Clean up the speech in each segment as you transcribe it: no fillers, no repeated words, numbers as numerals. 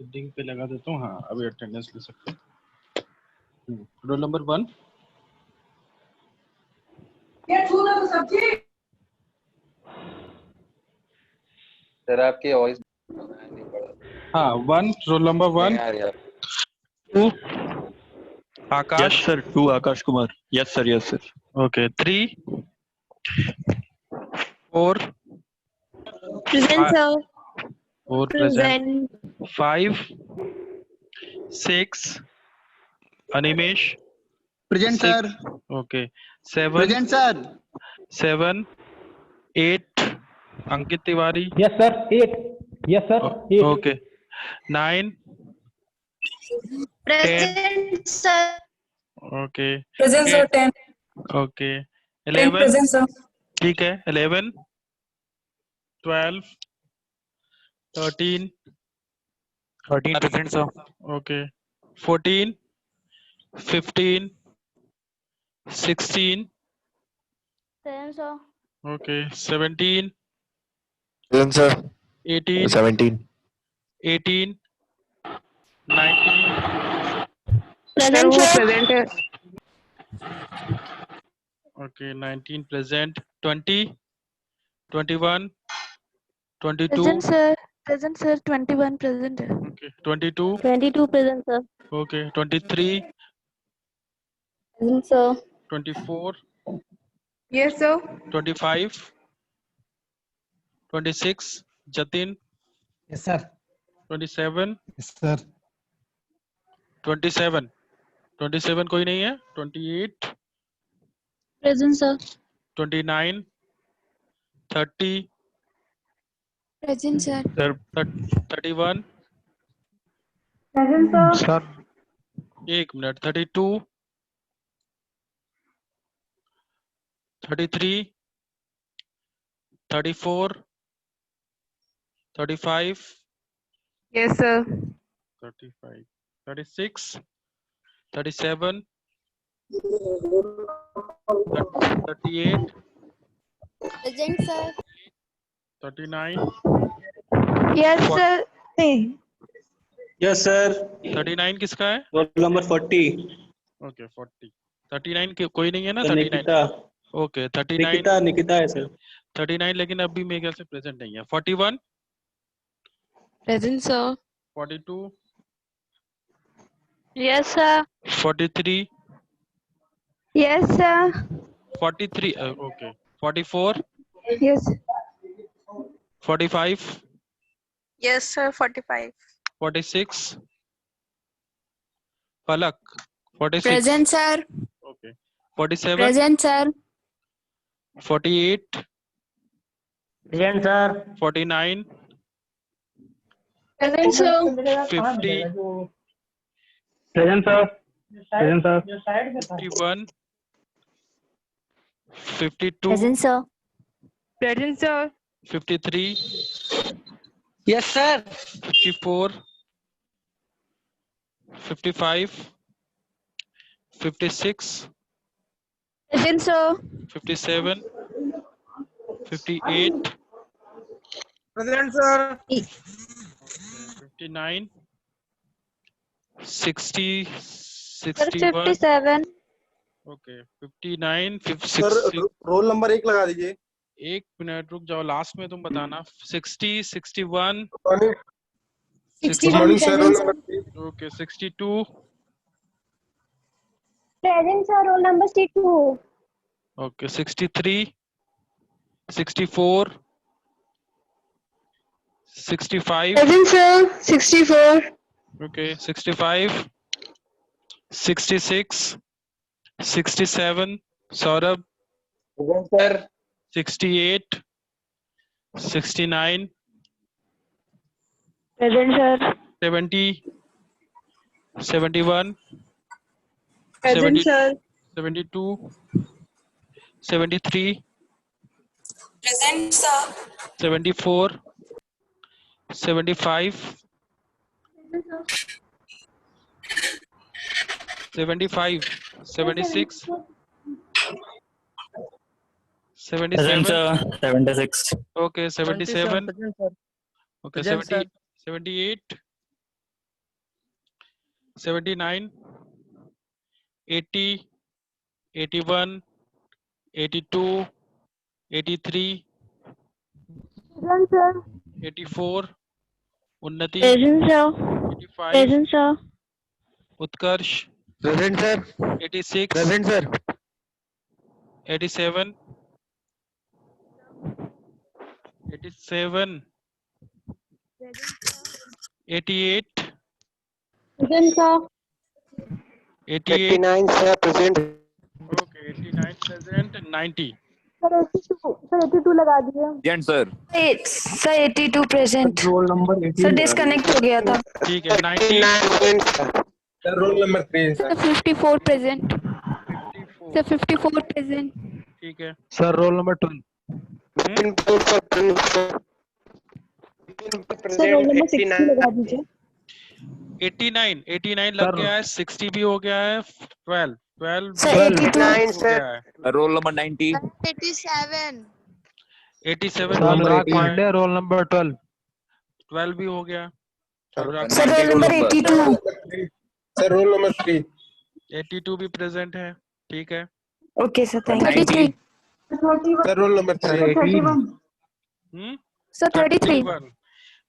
Heading पे लगा देता हूँ। हाँ, अभी अटेंडेंस ले सकते हैं। Roll number 1। सर आपकी वॉइस नहीं पड़ रहा। हाँ, 1 रोल नंबर 1। नहीं आ रही। 2 Yes, Akash. sir. 2 Akash Kumar. Yes, sir. Yes, sir. Okay. 3 4 Present, sir. 4 present. Present. 5 6 Animesh. Present sir. Okay. 7 present sir. 7 8 Ankit Tiwari. Yes, sir. 8. Yes, sir. 8. Okay. 9 10। Present, sir. Okay. Present, sir. 10. Okay. 10 11 present, sir. ठीक है। 11 12 13 13 present, sir. Okay. 14 15 16 Present, sir. Okay. 17 Present, sir. 18 17. 18 19 Present, sir. Present है. Okay. 19 present. 20 21 22 Present, sir. Present, sir. 21 present. Okay. 22 22 present, sir. Okay. 23 Present, sir. 24 Yes, sir. 25 26 Jatin. Yes, sir. 27 Yes, sir. 27 27 कोई नहीं है। 28 Present, sir. 29 30 Present, sir. 31 Present, sir. Sir. एक minute. 32 33 34 35 Yes, sir. 35 36 37 38 Present, sir. 39 Yes, sir. Yes sir. 39 किसका है? Roll number 40 okay 40 39 के कोई नहीं है ना? सर 39 निकिता। ओके 39 निकिता है सर। 39 लेकिन अभी मेरे ख्याल से प्रेजेंट नहीं है। 41 Present, sir. 42 Yes, sir. 43 Yes, sir. 43 okay 44 Yes. 45 Yes, sir. 45. 46 पलक 46 Present, sir. Okay 47 Present, sir. 48 Present, sir. 49 Present, sir. 50 Present, sir. Present, sir. 51 52 Present, sir. Present, sir. 53 yes sir. 54 55 56 Present, sir. 57 58 Present, sir. 59 60 Sir, 61 57. Okay 59 sir 56 roll number 1 लगा दीजिए। एक minute रुक जाओ, last में तुम बताना। 60 61 good morning sir. Roll number okay 62 Present, sir. Roll number 62. Okay 63 64 65 Present, sir. 64. Okay 65 66 67 Saurabh sir. 68 69 Present, sir. 70 71 Present, 70 sir. 72 73 Present, sir. 74 75 75 76 Present, 77 sir. 76. okay 77 Present, sir. okay Present, 70 sir. 78 79, 80, 81, 82, 83, Present, sir. 84, उन्नति, Present, sir. 85, Present, sir. उत्कर्ष, Present, sir. 86, Present, sir. 87, 87, 88, Present, sir. 88, 89, sir. Present. okay, 89 present, 90, Sir, 82. Sir, 82 लगा दिए. Present, sir. Sir, 82 present. Roll number Sir, 18 disconnect हो गया था. ठीक है, 90, 89, sir. Sir, roll number 3, sir. Sir, 54 present. 54, Sir, 54 present. ठीक है, sir roll number 12 Sir, roll number 60 लगा दीजिए. 89, 89 लग Sir. गया है, 60 भी हो गया है, 12, 12 Sir, 82. हो गया है, Roll number 90. 87. 87 सर भी अनुराग हो गया है, पांडे रोल नंबर 12 12 भी हो गया, अनुराग Sir, roll number 82. Sir, roll number 3. 82 भी प्रेजेंट है, ठीक है, Okay, sir. Thank you. 90. Sir, roll number 3. 31, Sir, 33.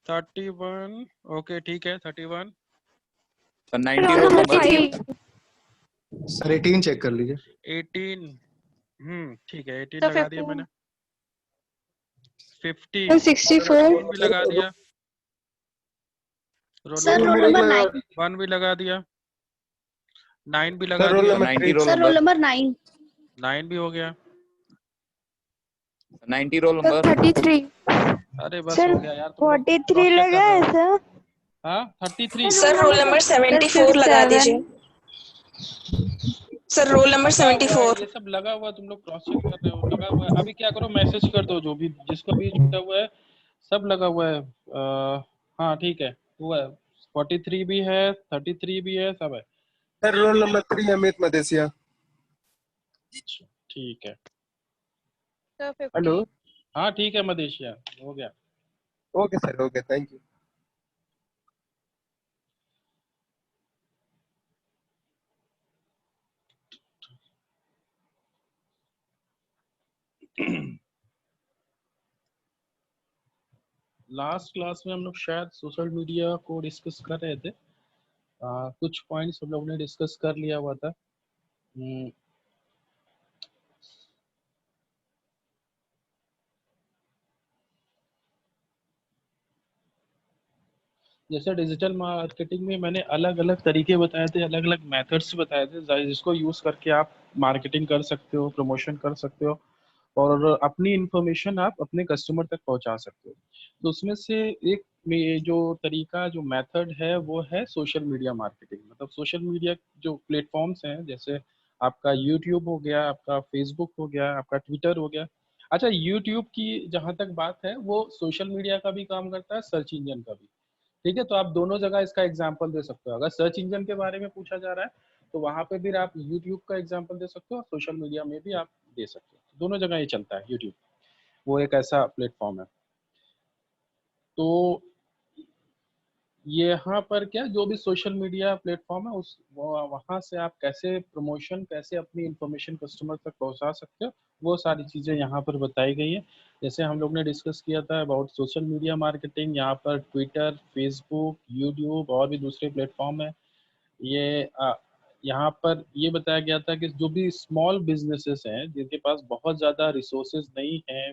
31, okay ठीक है, 31, Sir, 90 Roll roll number number. 3. Sir 18 check कर लीजिए. 18, ठीक है, 18 Sir, लगा दिया 15. मैंने, 50 Sir, 64. भी लगा दिया, रोल Sir, roll number 9. 1 भी लगा दिया, 9 भी लगा Sir, roll दिया, number 90 3. roll Sir, roll number. number 9. 9 भी हो गया, 90 roll Sir, number. 33. अरे बस Sir, हो गया यार, तुम लोग 43 cross check लगा कर है रहे हो। sir. हाँ 33, Sir, roll number 74 लगा दीजिए. Sir, roll number लगा हुआ है, 74. ये सब लगा हुआ है, तुम लोग क्रॉस चेक कर रहे हो, लगा हुआ है, अभी क्या करो, मैसेज कर दो, जो भी जिसका भी छूटा हुआ है, सब लगा हुआ है, हाँ ठीक है, हुआ है, 43 भी है, 33 भी है, सब है, Sir, roll number 3, Amit Madesiya. ठीक है, Sir, 50. Hello. हाँ ठीक है, मदेशिया हो गया, Okay, sir. Okay, thank you. Last class में हम लोग शायद सोशल मीडिया को डिस्कस कर रहे थे, कुछ पॉइंट्स हम लोग ने डिस्कस कर लिया हुआ था, हम्म, जैसे डिजिटल मार्केटिंग में मैंने अलग अलग तरीके बताए थे, अलग अलग मेथड्स बताए थे, जिसको यूज करके आप मार्केटिंग कर सकते हो, प्रमोशन कर सकते हो, और अपनी इंफॉर्मेशन आप अपने कस्टमर तक पहुंचा सकते हो। तो उसमें से एक में जो तरीका, जो मेथड है, वो है सोशल मीडिया मार्केटिंग। मतलब सोशल मीडिया जो प्लेटफॉर्म्स हैं, जैसे आपका यूट्यूब हो गया, आपका फेसबुक हो गया, आपका ट्विटर हो गया। अच्छा, यूट्यूब की जहाँ तक बात है, वो सोशल मीडिया का भी काम करता है, सर्च इंजन का भी। ठीक है, तो आप दोनों जगह इसका एग्जाम्पल दे सकते हो। अगर सर्च इंजन के बारे में पूछा जा रहा है तो वहां पे भी आप यूट्यूब का एग्जाम्पल दे सकते हो, और सोशल मीडिया में भी आप दे सकते हो। दोनों जगह ये चलता है, यूट्यूब वो एक ऐसा प्लेटफॉर्म है। तो यहाँ पर क्या, जो भी सोशल मीडिया प्लेटफॉर्म है, उस वहाँ से आप कैसे प्रमोशन, कैसे अपनी इंफॉर्मेशन कस्टमर तक पहुँचा सकते हो, वो सारी चीज़ें यहाँ पर बताई गई है। जैसे हम लोग ने डिस्कस किया था अबाउट सोशल मीडिया मार्केटिंग, यहाँ पर ट्विटर, फेसबुक, यूट्यूब और भी दूसरे प्लेटफॉर्म है। ये यहाँ पर ये बताया गया था कि जो भी स्मॉल बिजनेसेस हैं, जिनके पास बहुत ज़्यादा रिसोर्सेज नहीं हैं,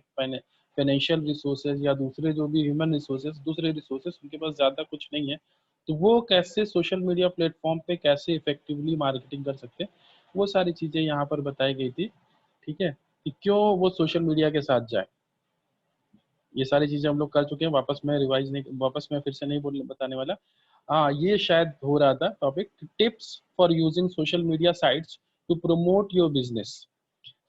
फाइनेंशियल रिसोर्सेज या दूसरे जो भी ह्यूमन रिसोर्सेज, दूसरे रिसोर्सेज उनके पास ज़्यादा कुछ नहीं है, तो वो कैसे सोशल मीडिया प्लेटफॉर्म पे कैसे इफेक्टिवली मार्केटिंग कर सकते हैं, वो सारी चीज़ें यहाँ पर बताई गई थी। ठीक है, कि क्यों वो सोशल मीडिया के साथ जाए, ये सारी चीज़ें हम लोग कर चुके हैं। वापस मैं फिर से नहीं बताने वाला। हाँ, ये शायद हो रहा था topic, tips for using social media sites to promote your business.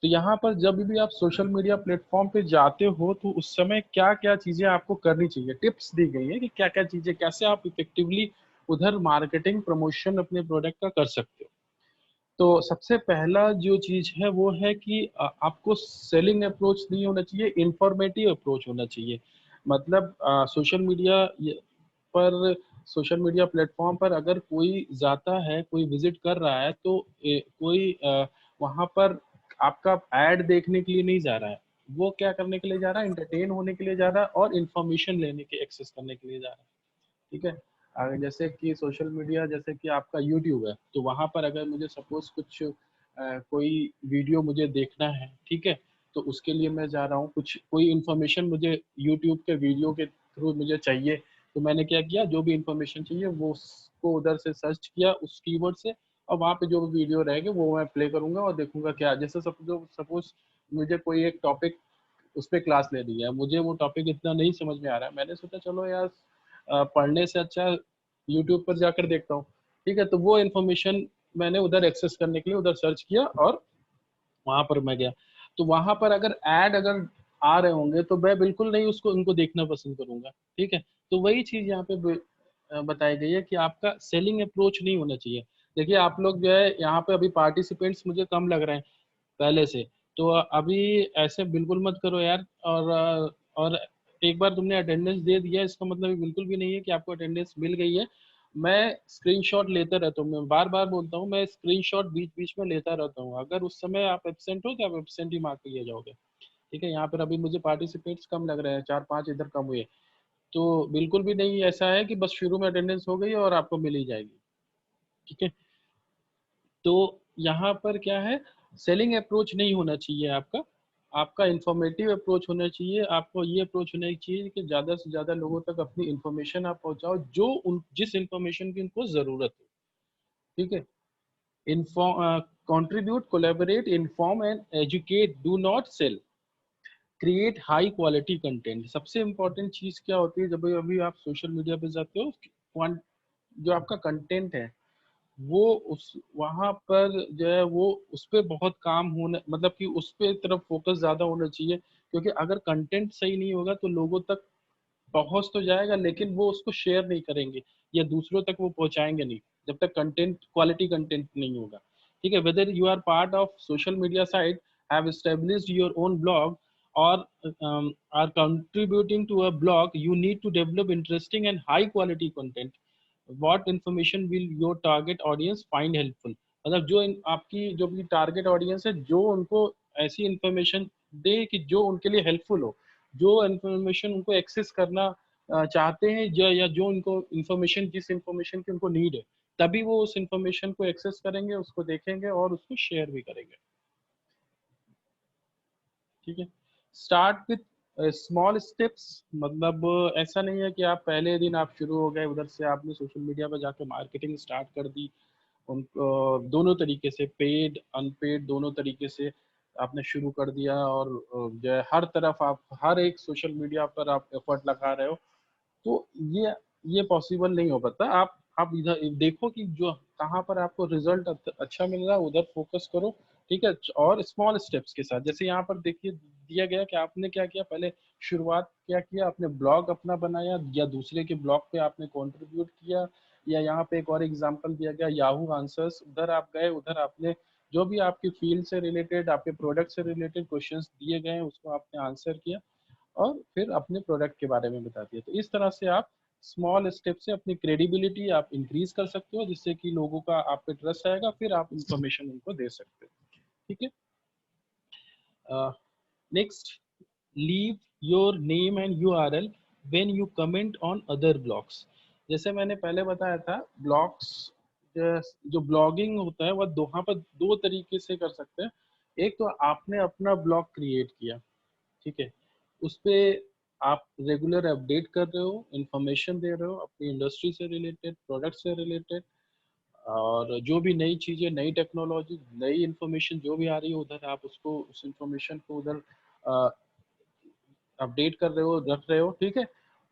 तो यहाँ पर जब भी आप सोशल मीडिया प्लेटफॉर्म पे जाते हो, तो उस समय क्या क्या चीज़ें आपको करनी चाहिए, टिप्स दी गई है कि क्या क्या चीज़ें, कैसे आप इफेक्टिवली उधर मार्केटिंग प्रमोशन अपने प्रोडक्ट का कर सकते हो। तो सबसे पहला जो चीज़ है वो है कि आपको सेलिंग अप्रोच नहीं होना चाहिए, इंफॉर्मेटिव अप्रोच होना चाहिए। मतलब सोशल मीडिया पर सोशल मीडिया प्लेटफॉर्म पर अगर कोई जाता है, कोई विजिट कर रहा है, तो कोई वहाँ पर आपका ऐड देखने के लिए नहीं जा रहा है, वो क्या करने के लिए जा रहा है, एंटरटेन होने के लिए जा रहा है और इंफॉर्मेशन लेने के एक्सेस करने के लिए जा रहा है। ठीक है, जैसे कि सोशल मीडिया, जैसे कि आपका यूट्यूब है, तो वहाँ पर अगर मुझे सपोज कुछ कोई वीडियो मुझे देखना है, ठीक है, तो उसके लिए मैं जा रहा हूँ, कुछ कोई इन्फॉर्मेशन मुझे यूट्यूब के वीडियो के थ्रू मुझे चाहिए, तो मैंने क्या किया, जो भी इन्फॉर्मेशन चाहिए वो उसको उधर से सर्च किया उस कीवर्ड से, और वहाँ पे जो भी वीडियो रहेंगे वो मैं प्ले करूँगा और देखूंगा क्या, जैसे सपोज मुझे कोई एक टॉपिक उस पर क्लास ले रही है, मुझे वो टॉपिक इतना नहीं समझ में आ रहा है, मैंने सोचा चलो यार पढ़ने से अच्छा यूट्यूब पर जाकर देखता हूँ। ठीक है, तो वो इन्फॉर्मेशन मैंने उधर एक्सेस करने के लिए उधर सर्च किया और वहां पर मैं गया। तो वहां पर अगर ऐड अगर आ रहे होंगे तो मैं बिल्कुल नहीं उसको उनको देखना पसंद करूंगा। ठीक है, तो वही चीज यहाँ पे बताई गई है कि आपका सेलिंग अप्रोच नहीं होना चाहिए। देखिए आप लोग जो है यहाँ पे अभी पार्टिसिपेंट्स मुझे कम लग रहे हैं पहले से, तो अभी ऐसे बिल्कुल मत करो यार। और एक बार तुमने अटेंडेंस दे दिया इसका मतलब ये बिल्कुल भी नहीं है कि आपको अटेंडेंस मिल गई है। मैं स्क्रीनशॉट लेता रहता हूँ, मैं बार बार बोलता हूँ, मैं स्क्रीनशॉट बीच बीच में लेता रहता हूँ। अगर उस समय आप एब्सेंट हो तो आप एब्सेंट ही मार्क किए जाओगे। ठीक है, यहाँ पर अभी मुझे पार्टिसिपेट्स कम लग रहे हैं, 4-5 इधर कम हुए, तो बिल्कुल भी नहीं ऐसा है कि बस शुरू में अटेंडेंस हो गई और आपको मिल ही जाएगी। ठीक है, तो यहाँ पर क्या है, सेलिंग अप्रोच नहीं होना चाहिए आपका, आपका इंफॉर्मेटिव अप्रोच होना चाहिए। आपको ये अप्रोच होना चाहिए कि ज़्यादा से ज़्यादा लोगों तक अपनी इंफॉर्मेशन आप पहुँचाओ जो जिस इंफॉर्मेशन की उनको ज़रूरत है। ठीक है, contribute, collaborate, inform and educate, do not sell, create high quality content. सबसे इम्पोर्टेंट चीज़ क्या होती है जब अभी आप सोशल मीडिया पे जाते हो, जो आपका कंटेंट है वो उस वहाँ पर जो है वो उस पर बहुत काम होना, मतलब कि उस पे तरफ फोकस ज़्यादा होना चाहिए। क्योंकि अगर कंटेंट सही नहीं होगा तो लोगों तक पहुंच तो जाएगा लेकिन वो उसको शेयर नहीं करेंगे या दूसरों तक वो पहुंचाएंगे नहीं जब तक कंटेंट क्वालिटी कंटेंट नहीं होगा। ठीक है, whether you are part of social media site, have established your own blog or are contributing to a blog, you need to develop interesting and high quality content. What information will your target audience find helpful? मतलब जो आपकी जो भी target audience है, जो उनको ऐसी information दे कि जो उनके लिए हेल्पफुल हो, जो इंफॉर्मेशन उनको एक्सेस करना चाहते हैं, या जो उनको इंफॉर्मेशन जिस इंफॉर्मेशन की उनको नीड है, तभी वो उस इंफॉर्मेशन को एक्सेस करेंगे, उसको देखेंगे और उसको शेयर भी करेंगे। ठीक है, स्टार्ट विथ स्मॉल स्टेप्स, मतलब ऐसा नहीं है कि आप पहले दिन आप शुरू हो गए उधर से आपने सोशल मीडिया पर जाकर मार्केटिंग स्टार्ट कर दी। उनको दोनों तरीके से, पेड अनपेड दोनों तरीके से आपने शुरू कर दिया और जो है हर तरफ आप हर एक सोशल मीडिया पर आप एफर्ट लगा रहे हो, तो ये पॉसिबल नहीं हो पाता। आप इधर देखो कि जो कहाँ पर आपको रिजल्ट अच्छा मिल रहा है उधर फोकस करो। ठीक है, और स्मॉल स्टेप्स के साथ, जैसे यहाँ पर देखिए दिया गया कि आपने क्या किया, पहले शुरुआत क्या किया, आपने ब्लॉग अपना बनाया या दूसरे के ब्लॉग पे आपने कंट्रीब्यूट किया, या यहाँ पे एक और एग्जांपल दिया गया याहू आंसर्स, उधर आप गए, उधर आपने जो भी आपकी फील्ड से रिलेटेड आपके प्रोडक्ट से रिलेटेड क्वेश्चंस दिए गए हैं उसको आपने आंसर किया और फिर अपने प्रोडक्ट के बारे में बता दिया। तो इस तरह से आप स्मॉल स्टेप से अपनी क्रेडिबिलिटी आप इंक्रीज कर सकते हो, जिससे कि लोगों का आप पे ट्रस्ट आएगा, फिर आप इंफॉर्मेशन उनको दे सकते हो। ठीक है, next, leave your name and URL when you comment on other blogs. जैसे मैंने पहले बताया था, ब्लॉग्स जो ब्लॉगिंग होता है वह वहाँ पर दो तरीके से कर सकते हैं। एक तो आपने अपना ब्लॉग क्रिएट किया, ठीक है, उस पे आप रेगुलर अपडेट कर रहे हो, इंफॉर्मेशन दे रहे हो अपनी इंडस्ट्री से रिलेटेड, प्रोडक्ट से रिलेटेड, और जो भी नई चीज़ें, नई टेक्नोलॉजी, नई इंफॉर्मेशन जो भी आ रही है उधर आप उसको उस इंफॉर्मेशन को उधर अपडेट कर रहे हो, रख रहे हो। ठीक है,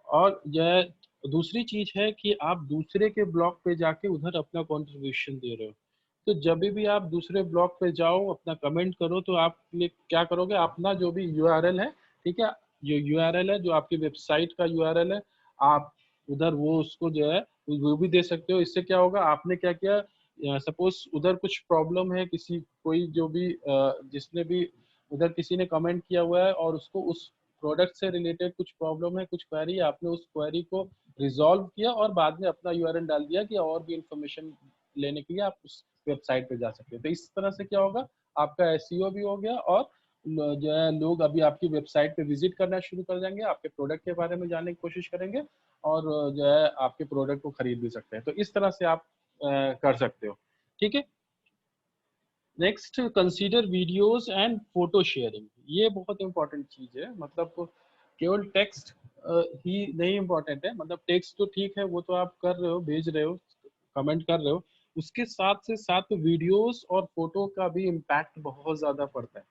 और यह दूसरी चीज़ है कि आप दूसरे के ब्लॉग पे जाके उधर अपना कंट्रीब्यूशन दे रहे हो। तो जब भी आप दूसरे ब्लॉग पे जाओ अपना कमेंट करो तो आप क्या करोगे, अपना जो भी URL है, ठीक है, जो URL है जो आपकी वेबसाइट का URL है, आप उधर वो उसको जो है वो भी दे सकते हो। इससे क्या होगा, आपने क्या किया, सपोज उधर कुछ प्रॉब्लम है, किसी कोई जो भी जिसने भी उधर किसी ने कमेंट किया हुआ है और उसको उस प्रोडक्ट से रिलेटेड कुछ प्रॉब्लम है, कुछ क्वेरी, आपने उस क्वेरी को रिजॉल्व किया और बाद में अपना यूआरएल डाल दिया कि और भी इंफॉर्मेशन लेने के लिए आप उस वेबसाइट पे जा सकते हैं। तो इस तरह से क्या होगा, आपका एसईओ भी हो गया और जो है लोग अभी आपकी वेबसाइट पे विजिट करना शुरू कर देंगे, आपके प्रोडक्ट के बारे में जानने की कोशिश करेंगे और जो है आपके प्रोडक्ट को खरीद भी सकते हैं। तो इस तरह से आप कर सकते हो। ठीक है, next consider videos and photo sharing. ये बहुत इंपॉर्टेंट चीज है, मतलब केवल टेक्स्ट ही नहीं इम्पोर्टेंट है, मतलब टेक्स्ट तो ठीक है, वो तो आप कर रहे हो, भेज रहे हो, कमेंट कर रहे हो, उसके साथ से साथ वीडियोस और फोटो का भी इम्पैक्ट बहुत ज्यादा पड़ता है।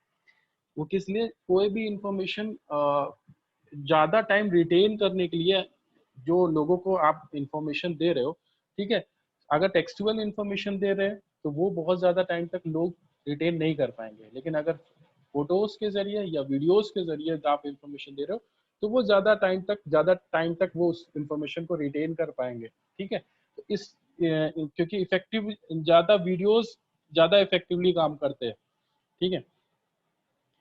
वो किस लिए, कोई भी इंफॉर्मेशन ज्यादा टाइम रिटेन करने के लिए जो लोगों को आप इंफॉर्मेशन दे रहे हो, ठीक है, अगर टेक्सचुअल इंफॉर्मेशन दे रहे हैं तो वो बहुत ज्यादा टाइम तक लोग रिटेन नहीं कर पाएंगे, लेकिन अगर फोटोज के जरिए या वीडियोस के जरिए आप इंफॉर्मेशन दे रहे हो तो वो ज्यादा टाइम तक वो उस इंफॉर्मेशन को रिटेन कर पाएंगे। ठीक है, तो इस क्योंकि इफेक्टिव ज्यादा वीडियोस ज्यादा इफेक्टिवली काम करते हैं। ठीक है,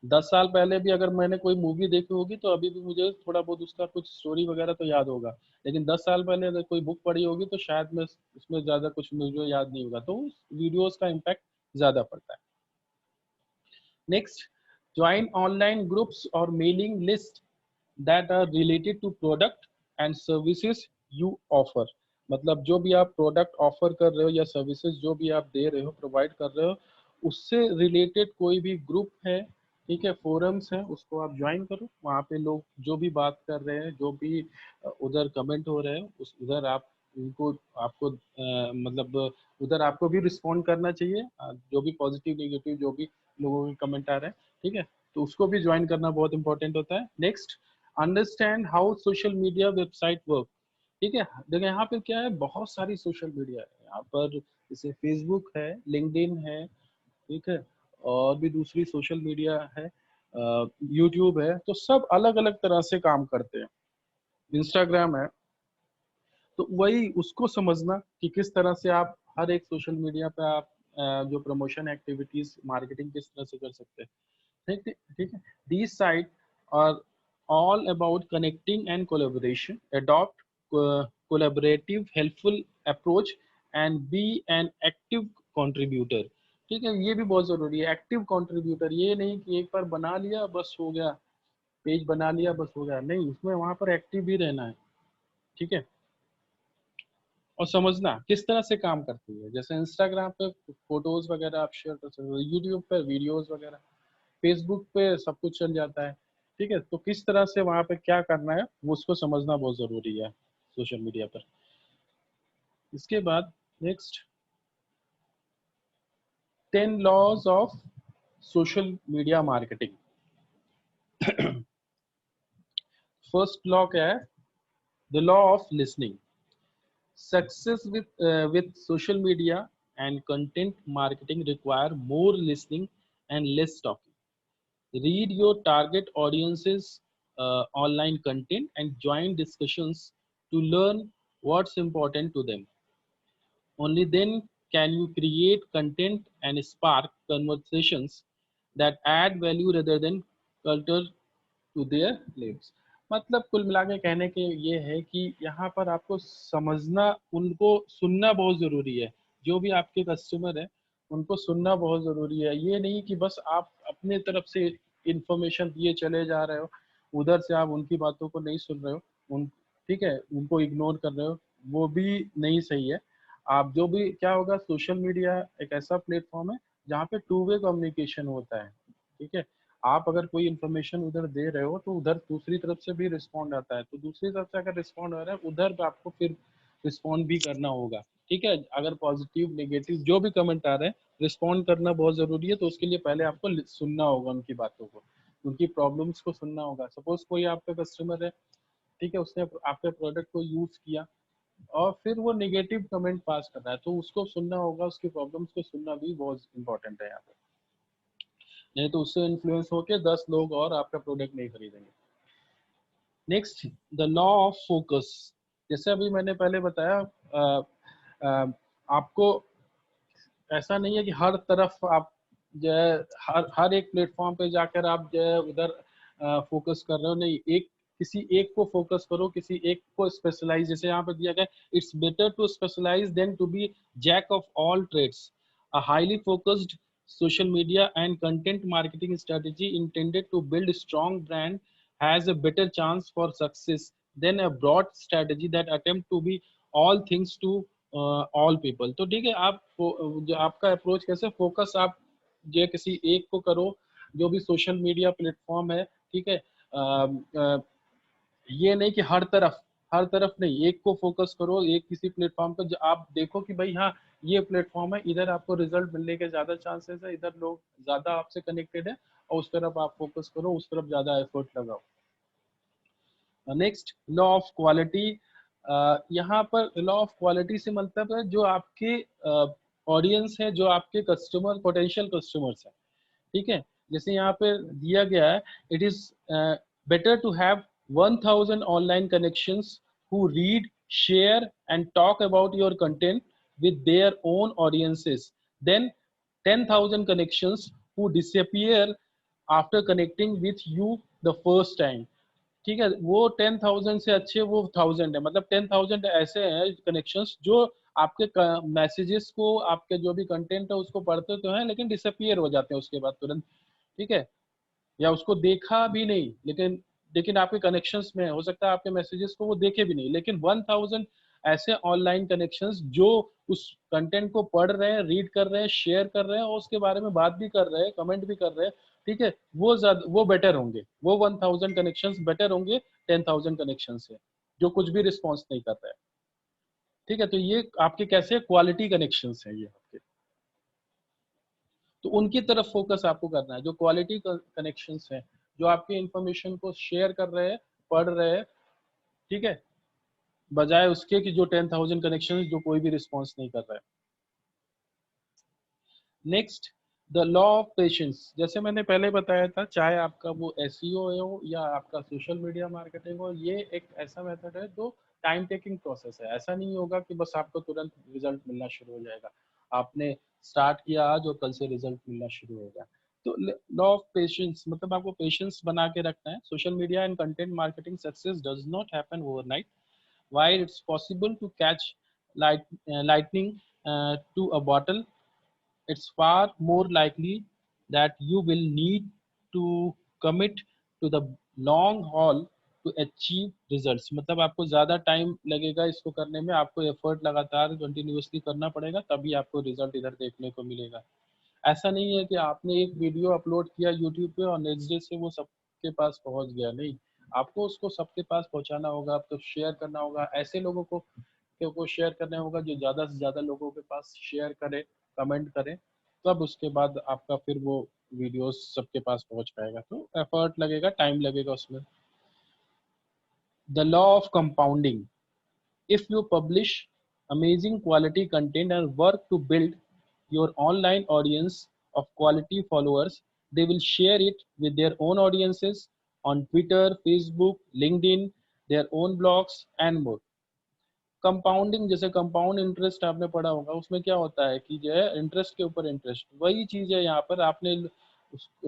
10 साल पहले भी अगर मैंने कोई मूवी देखी होगी तो अभी भी मुझे थोड़ा बहुत उसका कुछ स्टोरी वगैरह तो याद होगा, लेकिन 10 साल पहले अगर कोई बुक पढ़ी होगी तो शायद मैं उसमें ज़्यादा कुछ मुझे याद नहीं होगा, तो वीडियोस का इम्पैक्ट ज़्यादा पड़ता है। नेक्स्ट, ज्वाइन ऑनलाइन ग्रुप्स और mailing list that are related to product and services you offer. मतलब जो भी आप प्रोडक्ट ऑफर कर रहे हो या सर्विसेज जो भी आप दे रहे हो, प्रोवाइड कर रहे हो, उससे रिलेटेड कोई भी ग्रुप है, ठीक है, फोरम्स है, उसको आप ज्वाइन करो। वहाँ पे लोग जो भी बात कर रहे हैं, जो भी उधर कमेंट हो रहे हैं, उस उधर आप उनको आपको मतलब उधर आपको भी रिस्पॉन्ड करना चाहिए, जो भी पॉजिटिव नेगेटिव जो भी लोगों के कमेंट आ रहे हैं। ठीक है, तो उसको भी ज्वाइन करना बहुत इंपॉर्टेंट होता है। Next, understand how social media website work. ठीक है, देखिए यहाँ पे क्या है, बहुत सारी सोशल मीडिया है यहाँ पर, जैसे फेसबुक है, लिंक्डइन है, ठीक है, और भी दूसरी सोशल मीडिया है, यूट्यूब है, तो सब अलग अलग तरह से काम करते हैं। इंस्टाग्राम है, तो वही उसको समझना कि किस तरह से आप हर एक सोशल मीडिया पे आप जो प्रमोशन एक्टिविटीज मार्केटिंग किस तरह से कर सकते हैं। ठीक है, ठीक है, these sites are all about connecting and collaboration. Adopt collaborative helpful approach and be an active contributor. ठीक है, ये भी बहुत जरूरी है, एक्टिव कंट्रीब्यूटर। ये नहीं कि एक बार बना लिया बस हो गया, पेज बना लिया बस हो गया, नहीं, उसमें वहां पर एक्टिव भी रहना है। ठीक है, और समझना किस तरह से काम करती है। जैसे इंस्टाग्राम पे फोटोज वगैरह आप शेयर कर सकते हो, यूट्यूब पे वीडियोज वगैरह, फेसबुक पे सब कुछ चल जाता है। ठीक है, तो किस तरह से वहां पे क्या करना है वो उसको समझना बहुत जरूरी है सोशल मीडिया पर। इसके बाद next, 10 laws of social media marketing. First law क्या है, the law of listening. Success with social media and content marketing require more listening and less talking. Read your target audience's online content and join discussions to learn what's important to them. Only then can you create content and spark conversations that add value rather than clutter to their lives. मतलब कुल मिला के कहने के ये है कि यहाँ पर आपको समझना, उनको सुनना बहुत ज़रूरी है। जो भी आपके कस्टमर है उनको सुनना बहुत ज़रूरी है। ये नहीं कि बस आप अपने तरफ से इंफॉर्मेशन दिए चले जा रहे हो, उधर से आप उनकी बातों को नहीं सुन रहे हो, उन ठीक है, उनको इग्नोर कर रहे हो, वो भी नहीं सही है। आप जो भी क्या होगा, सोशल मीडिया एक ऐसा प्लेटफॉर्म है जहाँ पे टू वे कम्युनिकेशन होता है। ठीक है, आप अगर कोई इन्फॉर्मेशन उधर दे रहे हो तो उधर दूसरी तरफ से भी रिस्पॉन्ड आता है, तो दूसरी तरफ से अगर रिस्पॉन्ड आ रहा है उधर पे आपको फिर रिस्पॉन्ड भी करना होगा। ठीक है, अगर पॉजिटिव नेगेटिव जो भी कमेंट आ रहे हैं, रिस्पॉन्ड करना बहुत ज़रूरी है। तो उसके लिए पहले आपको सुनना होगा उनकी बातों को, उनकी प्रॉब्लम्स को सुनना होगा। सपोज कोई आपका कस्टमर है, ठीक है, उसने आपके प्रोडक्ट को यूज़ किया और फिर वो नेगेटिव कमेंट पास कर रहा है, तो उसको सुनना होगा, उसकी प्रॉब्लम्स को सुनना भी बहुत इंपॉर्टेंट है यहाँ पे, नहीं तो उससे इन्फ्लुएंस होकर 10 लोग और आपका प्रोडक्ट नहीं खरीदेंगे। Next, the law of focus. जैसे अभी मैंने पहले बताया, आपको ऐसा नहीं है कि हर तरफ आप जो है हर एक प्लेटफॉर्म पे जाकर आप जो है उधर फोकस कर रहे हो, नहीं, एक किसी एक को फोकस करो, किसी एक को स्पेशलाइज, जैसे यहाँ पे दिया गया, it's better to specialise than to be jack of all trades. A highly focused social media and content marketing strategy intended to build a strong brand has a better chance for success than a broad strategy that attempt to be all things to all people। तो ठीक है, आप जो आपका approach कैसे, focus आप जो किसी एक को करो, जो भी सोशल मीडिया प्लेटफॉर्म है, ठीक है, ये नहीं कि हर तरफ नहीं, एक को फोकस करो, एक किसी प्लेटफॉर्म पर आप देखो कि भाई हाँ ये प्लेटफॉर्म है, इधर आपको रिजल्ट मिलने के ज्यादा चांसेस है, इधर लोग ज्यादा आपसे कनेक्टेड है, और उस तरफ आप फोकस करो, उस तरफ ज्यादा एफर्ट लगाओ। Next, law of quality. यहाँ पर लॉ ऑफ क्वालिटी से मतलब है जो आपके ऑडियंस है, जो आपके कस्टमर, पोटेंशियल कस्टमर्स है, ठीक है। जैसे यहाँ पे दिया गया है, it is better to have 1000 online connections who read, share and talk about your content with their own audiences than 10,000 connections who disappear after connecting with you the first time। ठीक है, वो 10,000 से अच्छे वो 1000 है, मतलब 10,000 ऐसे हैं कनेक्शंस जो आपके मैसेजेस को, आपके जो भी कंटेंट है उसको पढ़ते तो हैं, लेकिन डिसअपियर हो जाते हैं उसके बाद तुरंत, ठीक है, या उसको देखा भी नहीं, लेकिन आपके कनेक्शंस में हो सकता है आपके मैसेजेस को वो देखे भी नहीं, लेकिन 1000 ऐसे ऑनलाइन कनेक्शंस जो उस कंटेंट को पढ़ रहे हैं, रीड कर रहे हैं, शेयर कर रहे हैं, और उसके बारे में बात भी कर रहे हैं, कमेंट भी कर रहे हैं, ठीक है, वो बेटर होंगे, वो 1000 कनेक्शंस बेटर होंगे 10,000 कनेक्शन से जो कुछ भी रिस्पॉन्स नहीं कर रहा है, ठीक है। तो ये आपके कैसे क्वालिटी कनेक्शंस हैं ये आपके, तो उनकी तरफ फोकस आपको करना है, जो क्वालिटी कनेक्शंस हैं, जो आपके इंफॉर्मेशन को शेयर कर रहे हैं, पढ़ रहे हैं, ठीक है, बजाय उसके कि जो 10,000 कनेक्शन जो कोई भी रिस्पॉन्स नहीं कर रहा है। Next, the law of patience. जैसे मैंने पहले बताया था, चाहे आपका वो एसईओ हो या आपका सोशल मीडिया मार्केटिंग हो, ये एक ऐसा मेथड है जो टाइम टेकिंग प्रोसेस है। ऐसा नहीं होगा कि बस आपको तुरंत रिजल्ट मिलना शुरू हो जाएगा, आपने स्टार्ट किया आज और कल से रिजल्ट मिलना शुरू होगा। तो लॉ ऑफ पेशेंस मतलब आपको पेशेंस बना के रखना है। Social media and content marketing success does not happen overnight. While it's possible to catch lightning to a bottle, it's far more likely that you will need to commit to the long haul to achieve results। मतलब आपको ज़्यादा time लगेगा इसको करने में, आपको effort लगातार continuously करना पड़ेगा, तभी आपको रिजल्ट इधर देखने को मिलेगा। ऐसा नहीं है कि आपने एक वीडियो अपलोड किया यूट्यूब पे और नेक्स्ट डे से वो सबके पास पहुंच गया, नहीं, आपको उसको सबके पास पहुंचाना होगा, आपको शेयर करना होगा, ऐसे लोगों को शेयर करना होगा जो ज़्यादा से ज़्यादा लोगों के पास शेयर करे, कमेंट करे, तब उसके बाद आपका फिर वो वीडियोस सबके पास पहुंच पाएगा। तो एफर्ट लगेगा, टाइम लगेगा उसमें। The law of compounding. If you publish amazing quality content and work to build your online audience of quality followers, they will share it with their own audiences on Twitter, Facebook, LinkedIn, their own blogs and more। Compounding, जैसे compound interest आपने पढ़ा होगा, उसमें क्या होता है कि जो है इंटरेस्ट के ऊपर इंटरेस्ट, वही चीज़ है यहाँ पर। आपने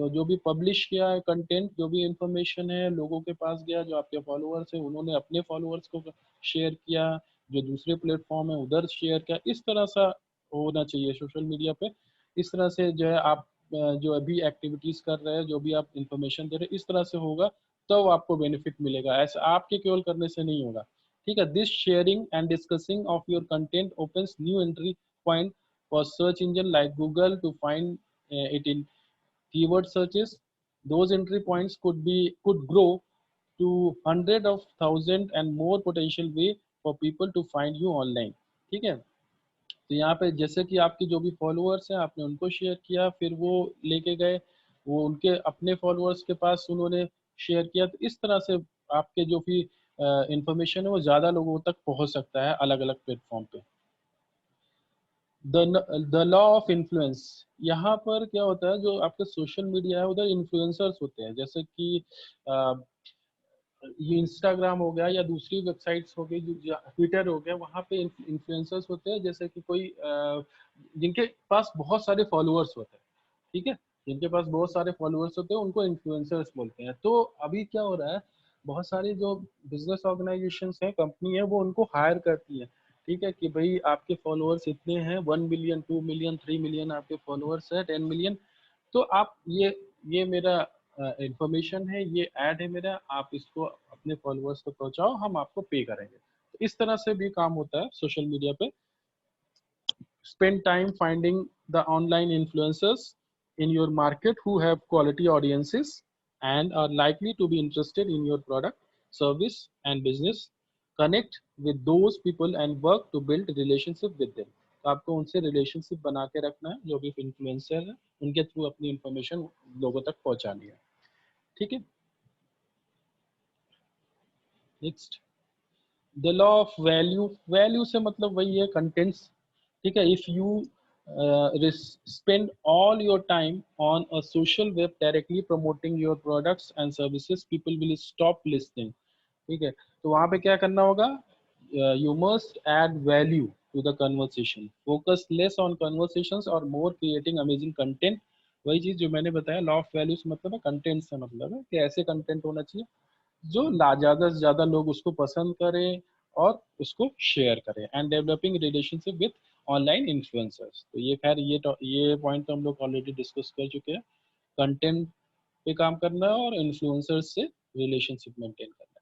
जो भी पब्लिश किया है कंटेंट, जो भी इंफॉर्मेशन है लोगों के पास गया, जो आपके फॉलोअर्स है उन्होंने अपने फॉलोअर्स को शेयर किया, जो दूसरे प्लेटफॉर्म है उधर शेयर किया, इस तरह सा होना चाहिए सोशल मीडिया पे। इस तरह से जो है आप जो अभी एक्टिविटीज़ कर रहे हैं, जो भी आप इंफॉर्मेशन दे रहे हैं, इस तरह से होगा तो आपको बेनिफिट मिलेगा, ऐसा आपके केवल करने से नहीं होगा, ठीक है। This sharing and discussing of your content opens new entry point for search engine like Google to find it in keyword searches। Those entry points could grow to hundred of thousand and more potential way for people to find you online, ठीक है। तो यहाँ पे जैसे कि आपके जो भी फॉलोअर्स हैं, आपने उनको शेयर किया, फिर वो लेके गए, वो उनके अपने फॉलोअर्स के पास उन्होंने शेयर किया, तो इस तरह से आपके जो भी इंफॉर्मेशन है वो ज़्यादा लोगों तक पहुँच सकता है अलग अलग प्लेटफॉर्म पे। The law of influence. यहाँ पर क्या होता है, जो आपके सोशल मीडिया है उधर इन्फ्लुएंसर्स होते हैं, जैसे कि ये इंस्टाग्राम हो गया या दूसरी वेबसाइट्स हो गई, जो ट्विटर हो गया, वहाँ पे इन्फ्लुएंसर्स होते हैं, जैसे कि कोई जिनके पास बहुत सारे फॉलोअर्स होते हैं, ठीक है, जिनके पास बहुत सारे फॉलोअर्स होते हैं उनको इन्फ्लुएंसर्स बोलते हैं। तो अभी क्या हो रहा है, बहुत सारी जो बिजनेस ऑर्गेनाइजेशंस हैं, कंपनी है, वो उनको हायर करती है, ठीक है, कि भाई आपके फॉलोअर्स इतने हैं, 1 मिलियन, 2 मिलियन, 3 मिलियन आपके फॉलोअर्स है, 10 मिलियन, तो आप ये मेरा इंफॉर्मेशन है, ये ऐड है मेरा, आप इसको अपने फॉलोअर्स को पहुंचाओ, हम आपको पे करेंगे। तो इस तरह से भी काम होता है सोशल मीडिया पे। Spend time finding the online influencers in your market who have quality audiences and are likely to be interested in your product, service, and business. Connect with those people and work to build relationship with them. तो आपको उनसे relationship बना के रखना है, जो भी influencer है उनके थ्रू अपनी इंफॉर्मेशन लोगों तक पहुंचानी है, ठीक है। Next, the law of value. Value से मतलब वही है कंटेंट्स, ठीक है। If you spend all your time on a social web directly promoting your products and services, people will stop listening, ठीक है। तो वहां पे क्या करना होगा, you must add value to the conversation, focus less on conversations or more creating amazing content। वही चीज जो मैंने बताया, लॉ ऑफ वैल्यू से मतलब है कंटेंट से मतलब है कि ऐसे कंटेंट होना चाहिए जो ज़्यादा से ज़्यादा लोग उसको पसंद करें और उसको शेयर करें। And developing relationship with online influencers. तो ये खैर ये पॉइंट तो हम लोग ऑलरेडी डिस्कस कर चुके हैं। कंटेंट पे काम करना है और इन्फ्लुएंसर्स से रिलेशनशिप मेंटेन करना है।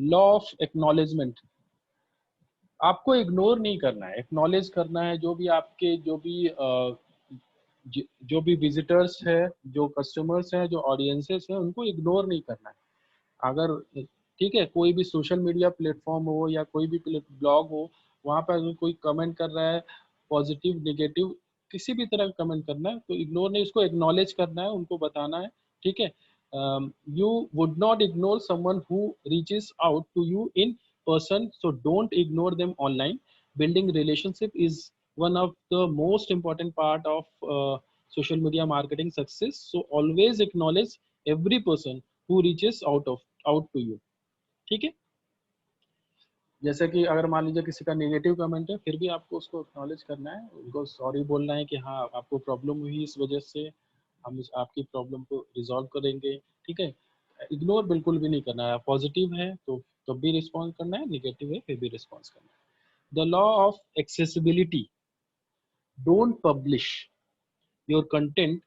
लॉ ऑफ एक्नॉलेजमेंट, आपको इग्नोर नहीं करना है, एक्नॉलेज करना है। जो भी आपके जो भी विजिटर्स है, जो कस्टमर्स हैं, जो ऑडियंसेस हैं, उनको इग्नोर नहीं करना है। अगर ठीक है, कोई भी सोशल मीडिया प्लेटफॉर्म हो या कोई भी ब्लॉग हो, वहाँ पर अगर कोई कमेंट कर रहा है, पॉजिटिव नेगेटिव किसी भी तरह का कमेंट करना है, तो इग्नोर नहीं, उसको एक्नॉलेज करना है, उनको बताना है, ठीक है। You would not ignore someone who reaches out to you in person, so don't ignore them online. Building relationship is one of the most important part of social media marketing success, so always acknowledge every person who reaches out to you, ठीक है। जैसे कि अगर मान लीजिए किसी का negative comment है, फिर भी आपको उसको एक्नॉलेज करना है, उनको सॉरी बोलना है कि हाँ आपको प्रॉब्लम हुई, इस वजह से हम आपकी प्रॉब्लम को रिजॉल्व करेंगे, ठीक है। इग्नोर बिल्कुल भी नहीं करना है। पॉजिटिव है तो तब भी रिस्पॉन्स करना है, नेगेटिव है फिर भी रिस्पॉन्स करना है। The law of accessibility, don't publish your content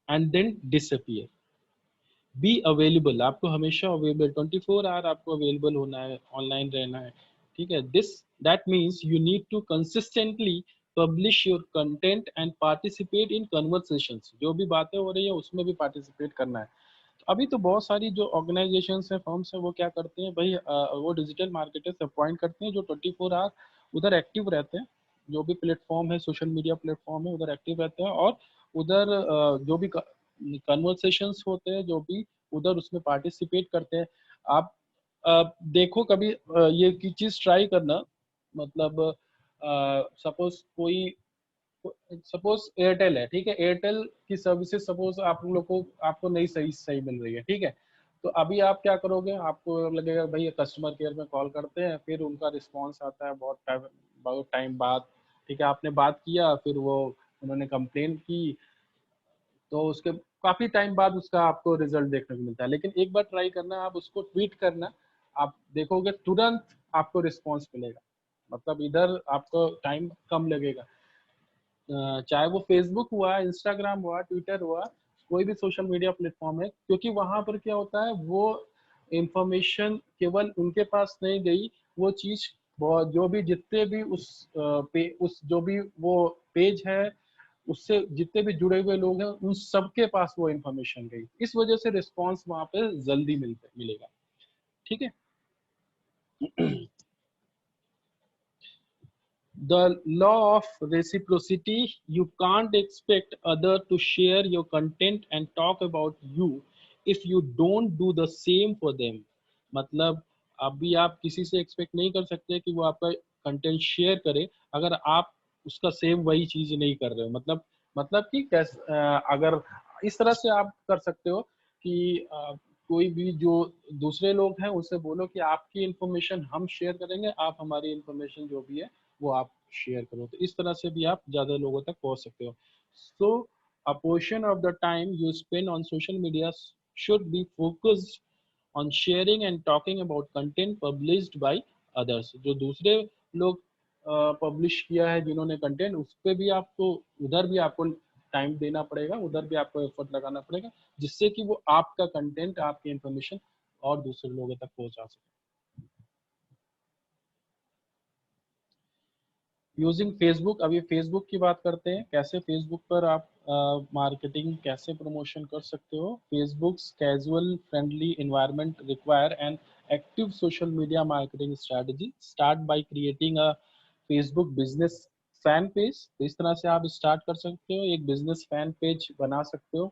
and then disappear. Be available, आपको हमेशा अवेलेबल 24 आवर आपको अवेलेबल होना है, ऑनलाइन रहना है, ठीक है। This that means you need to consistently publish your content and participate in conversations. जो भी बातें हो रही है उसमें भी पार्टिसिपेट करना है। तो अभी तो बहुत सारी जो ऑर्गेनाइजेशंस हैं, फर्म्स हैं, वो क्या करते हैं भाई, वो डिजिटल मार्केटर्स अपॉइंट करते हैं जो 24 आवर उधर एक्टिव रहते हैं। जो भी प्लेटफॉर्म है, सोशल मीडिया प्लेटफॉर्म है, उधर एक्टिव रहते हैं और उधर जो भी कन्वर्सेशंस होते हैं, जो भी उधर उसमें पार्टिसिपेट करते हैं। आप देखो कभी ये चीज़ ट्राई करना, मतलब सपोज एयरटेल है, ठीक है। एयरटेल की सर्विसेज सपोज आप लोग को आपको नहीं सही मिल रही है, ठीक है। तो अभी आप क्या करोगे, आपको लगेगा भाई कस्टमर केयर में कॉल करते हैं, फिर उनका रिस्पांस आता है बहुत टाइम बाद, ठीक है। आपने बात किया, फिर वो उन्होंने कंप्लेन की, तो उसके काफ़ी टाइम बाद उसका आपको रिजल्ट देखने को मिलता है। लेकिन एक बार ट्राई करना, आप उसको ट्वीट करना, आप देखोगे तुरंत आपको रिस्पॉन्स मिलेगा। मतलब इधर आपको टाइम कम लगेगा। चाहे वो फेसबुक हुआ, इंस्टाग्राम हुआ, ट्विटर हुआ, कोई भी सोशल मीडिया प्लेटफॉर्म है, क्योंकि वहाँ पर क्या होता है, वो इंफॉर्मेशन केवल उनके पास नहीं गई, वो चीज़ जो भी जितने भी उस जो भी वो पेज है, उससे जितने भी जुड़े हुए लोग हैं, उन सबके पास वो इंफॉर्मेशन गई। इस वजह से रिस्पॉन्स वहाँ पे जल्दी मिलेगा, ठीक है। The law of reciprocity, you can't expect other to share your content and talk about you if you don't do the same for them। मतलब अभी आप किसी से एक्सपेक्ट नहीं कर सकते कि वो आपका कंटेंट शेयर करे अगर आप उसका सेम वही चीज नहीं कर रहे हो। मतलब कि कैसे अगर इस तरह से आप कर सकते हो कि कोई भी जो दूसरे लोग हैं उससे बोलो कि आपकी इंफॉर्मेशन हम शेयर करेंगे, आप हमारी इंफॉर्मेशन जो भी है वो आप शेयर करो। तो इस तरह से भी आप ज़्यादा लोगों तक पहुंच सकते हो। So a portion of the time you spend on social media should be focused on sharing and talking about content published by others. जो दूसरे लोग पब्लिश किया है जिन्होंने कंटेंट, उस पे भी आपको, उधर भी आपको टाइम देना पड़ेगा, उधर भी आपको एफर्ट लगाना पड़ेगा, जिससे कि वो आपका कंटेंट, आपकी इंफॉर्मेशन और दूसरे लोगों तक पहुंचा सके। यूजिंग फेसबुक, अभी फेसबुक की बात करते हैं, कैसे फेसबुक पर आप मार्केटिंग कैसे प्रमोशन कर सकते हो। Facebooks casual friendly environment require an active social media marketing strategy. Start by creating a Facebook business fan page. इस तरह से आप स्टार्ट कर सकते हो, एक बिजनेस फैन पेज बना सकते हो,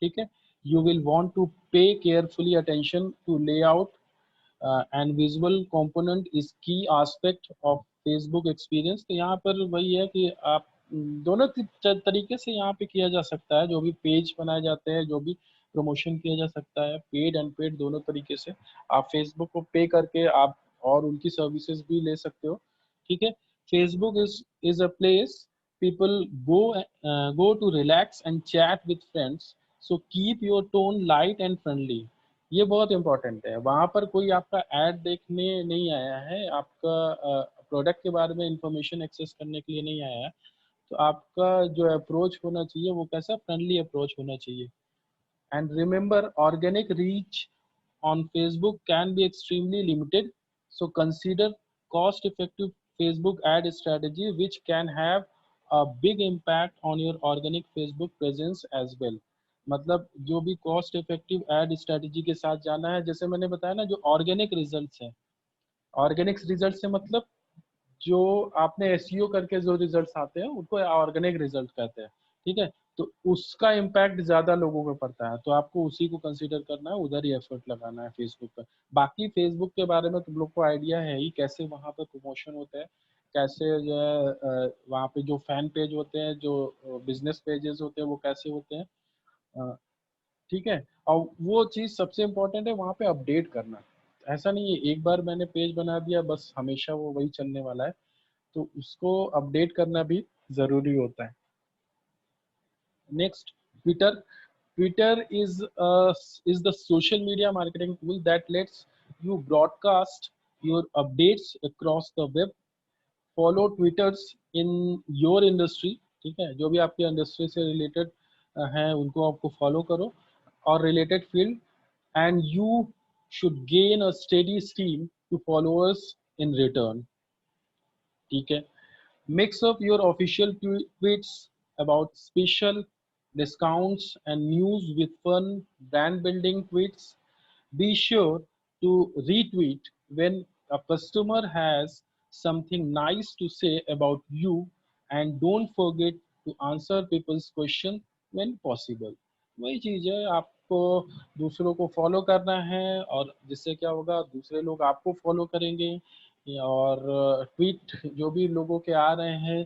ठीक है। You will want to pay carefully attention to layout and visual component is key aspect of Facebook experience. तो यहाँ पर वही है कि आप दोनों तरीके से यहाँ पे किया जा सकता है, जो भी पेज बनाए जाते हैं, जो भी प्रमोशन किया जा सकता है, पेड अनपेड दोनों तरीके से। आप फेसबुक को पे करके आप और उनकी सर्विसेज भी ले सकते हो, ठीक है। Facebook is a place people go to relax and chat with friends, so keep your tone light and friendly. ये बहुत इंपॉर्टेंट है। वहाँ पर कोई आपका ऐड देखने नहीं आया है, आपका प्रोडक्ट के बारे में इंफॉर्मेशन एक्सेस करने के लिए नहीं आया है। तो आपका जो अप्रोच होना चाहिए वो कैसा, फ्रेंडली अप्रोच होना चाहिए। And remember, organic reach on Facebook can be extremely limited, so consider cost effective Facebook ad strategy which can have a big impact on your organic Facebook presence as well। मतलब जो भी cost effective add strategy के साथ जाना है, जैसे मैंने बताया ना, जो ऑर्गेनिक रिजल्ट्स हैं, ऑर्गेनिक रिजल्ट से मतलब जो आपने एसईओ करके जो रिजल्ट्स आते हैं उनको ऑर्गेनिक रिजल्ट कहते हैं, ठीक है। तो उसका इम्पैक्ट ज्यादा लोगों पे पड़ता है, तो आपको उसी को कंसीडर करना है, उधर ही एफर्ट लगाना है फेसबुक पर। बाकी फेसबुक के बारे में तुम लोग को आइडिया है ही, कैसे वहाँ पे प्रमोशन होता है, कैसे जो है वहाँ पे जो फैन पेज होते हैं, जो बिजनेस पेजेस होते हैं, वो कैसे होते हैं, ठीक है। और वो चीज़ सबसे इम्पोर्टेंट है वहाँ पे अपडेट करना। ऐसा नहीं है एक बार मैंने पेज बना दिया बस हमेशा वो वही चलने वाला है, तो उसको अपडेट करना भी ज़रूरी होता है। Next, Twitter. Twitter is the social media marketing tool that lets you broadcast your updates across the web। Follow twitters in your industry, ठीक है, जो भी आपकी इंडस्ट्री से रिलेटेड हैं उनको आपको फॉलो करो और related field, and you should gain a steady stream to followers in return, ठीक है। Mix up your official tweets about special discounts and news with fun brand building tweets। Be sure to retweet when a customer has something nice to say about you, and don't forget to answer people's question when possible। वही चीज़ है, आपको दूसरों को follow करना है और जिससे क्या होगा, दूसरे लोग आपको फॉलो करेंगे, और ट्वीट जो भी लोगों के आ रहे हैं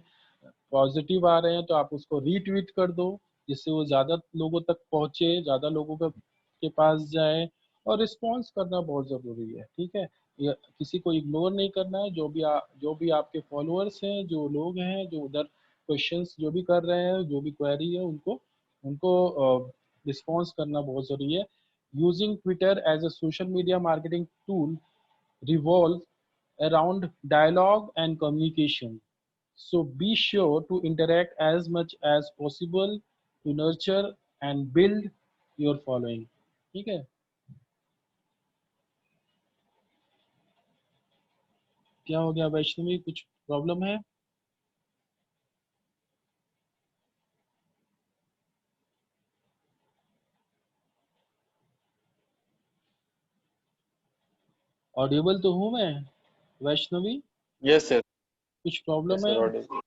पॉजिटिव आ रहे हैं तो आप उसको रीट्वीट कर दो, जिससे वो ज़्यादा लोगों तक पहुँचे, ज़्यादा लोगों के पास जाए। और रिस्पॉन्स करना बहुत ज़रूरी है, ठीक है। ये किसी को इग्नोर नहीं करना है। जो भी आपके फॉलोअर्स हैं, जो लोग हैं, जो उधर क्वेश्चंस जो भी कर रहे हैं, जो भी क्वेरी है, उनको उनको रिस्पॉन्स करना बहुत ज़रूरी है। Using Twitter as a social media marketing tool revolve around dialogue and communication, so be sure to interact as much as possible to nurture and build your following, ठीक है। क्या हो गया वैष्णवी, कुछ प्रॉब्लम है? ऑडिबल तो हूँ मैं वैष्णवी? Yes, sir. कुछ Yes, प्रॉब्लम sir. है? Audible.